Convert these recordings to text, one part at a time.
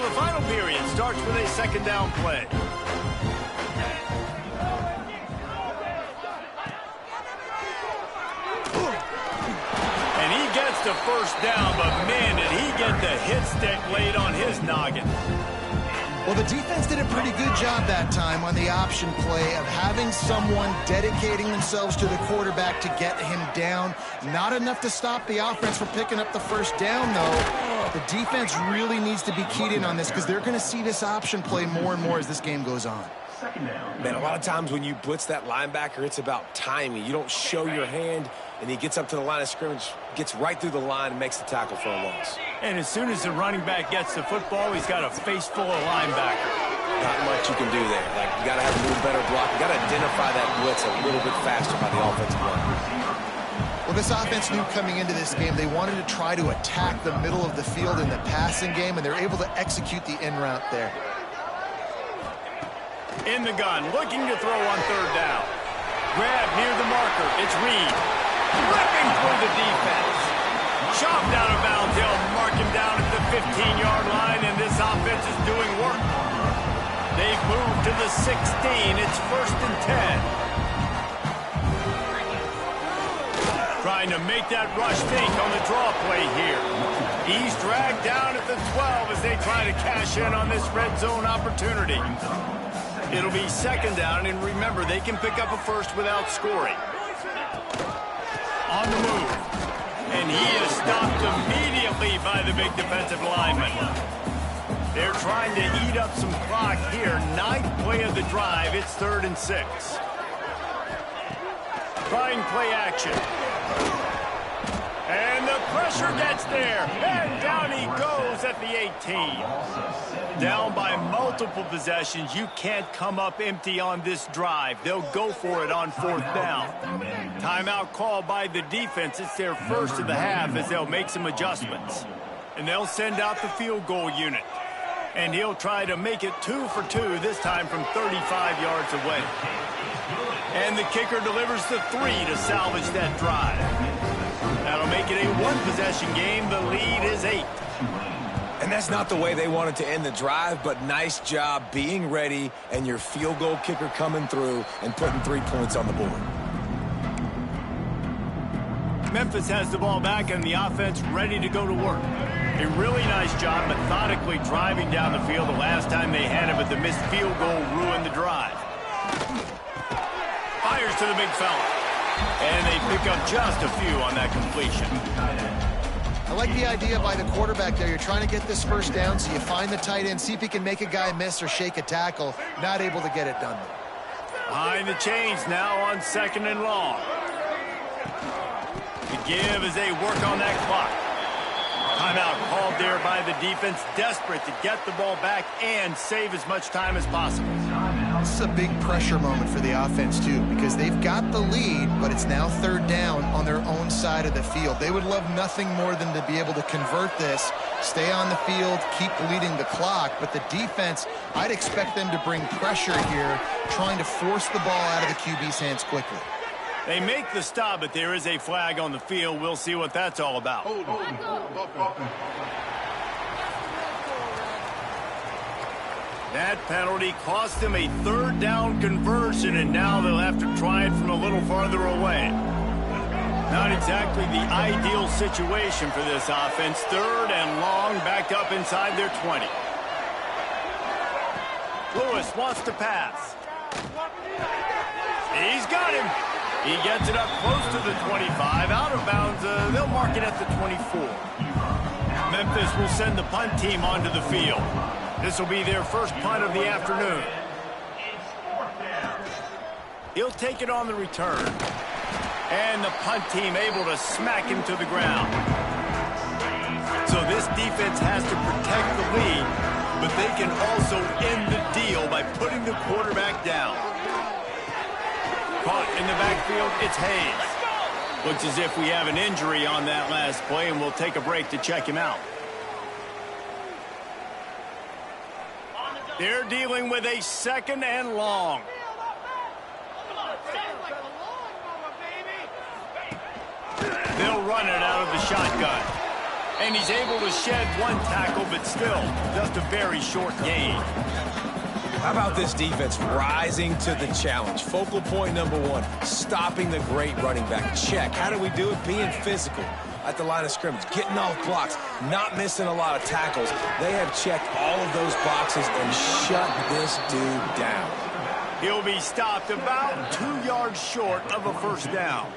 the final period starts with a second down play. And he gets the first down, but man, did he get the hit stick laid on his noggin. Well, the defense did a pretty good job that time on the option play of having someone dedicating themselves to the quarterback to get him down. Not enough to stop the offense from picking up the first down, though. The defense really needs to be keyed in on this because they're going to see this option play more and more as this game goes on. Man, a lot of times when you blitz that linebacker, it's about timing. You don't show your hand, and he gets up to the line of scrimmage, gets right through the line, and makes the tackle for a loss. And as soon as the running back gets the football, he's got a face full of linebacker. Not much you can do there. Like, you got to have a little better block. You got to identify that blitz a little bit faster by the offensive line. Well, this offense knew coming into this game they wanted to try to attack the middle of the field in the passing game, and they're able to execute the in route there. In the gun, looking to throw on third down. Grab near the marker. It's Reed. Ripping through the defense. Chopped out of bounds. They'll mark him down at the 15-yard line, and this offense is doing work. They've moved to the 16. It's 1st and 10. Trying to make that rush fake on the draw play here. He's dragged down at the 12 as they try to cash in on this red zone opportunity. It'll be second down, and remember, they can pick up a first without scoring. On the move. And he is stopped immediately by the big defensive lineman. They're trying to eat up some clock here. 9th play of the drive. It's 3rd and 6. Trying play action. And the pressure gets there. And down he goes at the 18. Down by multiple possessions. You can't come up empty on this drive. They'll go for it on 4th down. Timeout called by the defense. It's their first of the half as they'll make some adjustments. And they'll send out the field goal unit. And he'll try to make it 2 for 2, this time from 35 yards away. And the kicker delivers the 3 to salvage that drive. That'll make it a one-possession game. The lead is 8. And that's not the way they wanted to end the drive, but nice job being ready and your field goal kicker coming through and putting 3 points on the board. Memphis has the ball back and the offense ready to go to work. A really nice job methodically driving down the field the last time they had it, but the missed field goal ruined the drive. Fires to the big fella. And they pick up just a few on that completion. I like the idea by the quarterback there. You're trying to get this first down, so you find the tight end, see if he can make a guy miss or shake a tackle. Not able to get it done. Behind the chains now on 2nd and long. The give as they work on that clock. Timeout called there by the defense, desperate to get the ball back and save as much time as possible. This is a big pressure moment for the offense, too, because they've got the lead, but it's now 3rd down on their own side of the field. They would love nothing more than to be able to convert this, stay on the field, keep leading the clock. But the defense, I'd expect them to bring pressure here, trying to force the ball out of the QB's hands quickly. They make the stop, but there is a flag on the field. We'll see what that's all about. That penalty cost them a 3rd down conversion, and now they'll have to try it from a little farther away. Not exactly the ideal situation for this offense. 3rd and long, back up inside their 20. Lewis wants to pass. He's got him. He gets it up close to the 25, out of bounds. They'll mark it at the 24. Memphis will send the punt team onto the field. This will be their first punt of the afternoon. He'll take it on the return. And the punt team able to smack him to the ground. So this defense has to protect the lead, but they can also end the deal by putting the quarterback down. Caught in the backfield, it's Hayes. Looks as if we have an injury on that last play, and we'll take a break to check him out. They're dealing with a 2nd and long. They'll run it out of the shotgun. And he's able to shed one tackle, but still, just a very short gain. How about this defense rising to the challenge? Focal point number one, stopping the great running back. Check. How do we do it? Being physical at the line of scrimmage, getting off blocks, not missing a lot of tackles. They have checked all of those boxes and shut this dude down. He'll be stopped about 2 yards short of a first down.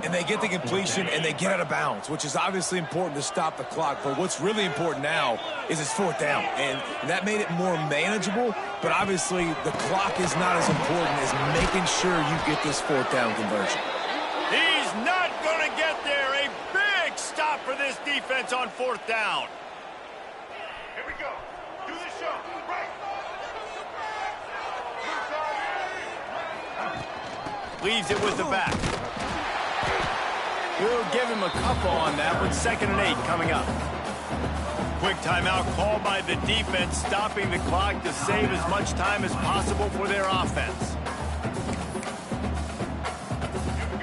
And they get the completion and they get out of bounds, which is obviously important to stop the clock. But what's really important now is it's fourth down. And that made it more manageable. But obviously the clock is not as important as making sure you get this fourth down conversion. He's not going to get there. A big stop for this defense on fourth down. Here we go. Do the show. Right. Leaves it with the back. We'll give him a couple on that with 2nd and 8 coming up. Quick timeout called by the defense, stopping the clock to save as much time as possible for their offense.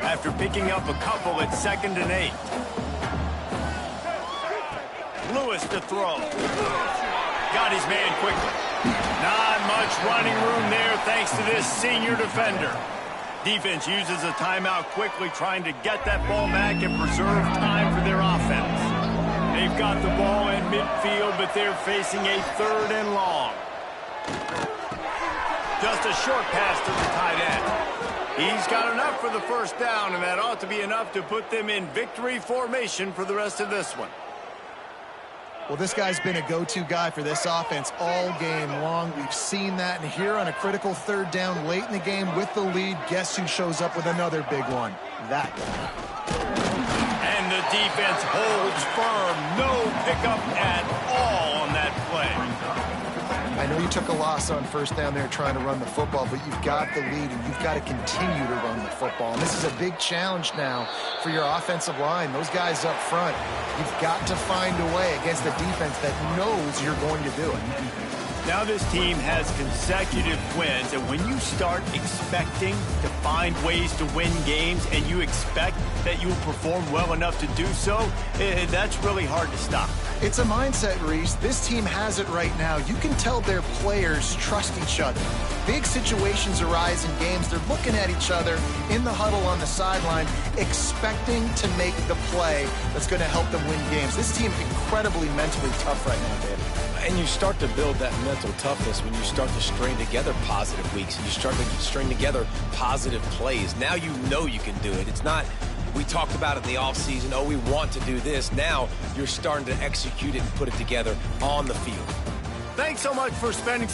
After picking up a couple at 2nd and 8. Lewis to throw. Got his man quickly. Not much running room there thanks to this senior defender. Defense uses a timeout quickly, trying to get that ball back and preserve time for their offense. They've got the ball in midfield, but they're facing a 3rd and long. Just a short pass to the tight end. He's got enough for the first down, and that ought to be enough to put them in victory formation for the rest of this one. Well, this guy's been a go-to guy for this offense all game long. We've seen that, and here on a critical 3rd down late in the game with the lead, guess who shows up with another big one? That guy. And the defense holds firm. No pickup at all on that play. I know you took a loss on first down there trying to run the football, but you've got the lead, and you've got to continue to run the football. And this is a big challenge now for your offensive line. Those guys up front, you've got to find a way against a defense that knows you're going to do it. Now this team has consecutive wins, and when you start expecting to find ways to win games and you expect that you will perform well enough to do so, that's really hard to stop. It's a mindset, Reese. This team has it right now. You can tell their players trust each other. Big situations arise in games. They're looking at each other in the huddle on the sideline, expecting to make the play that's going to help them win games. This team incredibly mentally tough right now, David. And you start to build that mental toughness when you start to string together positive weeks. You start to string together positive plays. Now you know you can do it. It's not, we talked about it in the offseason, oh, we want to do this. Now you're starting to execute it and put it together on the field. Thanks so much for spending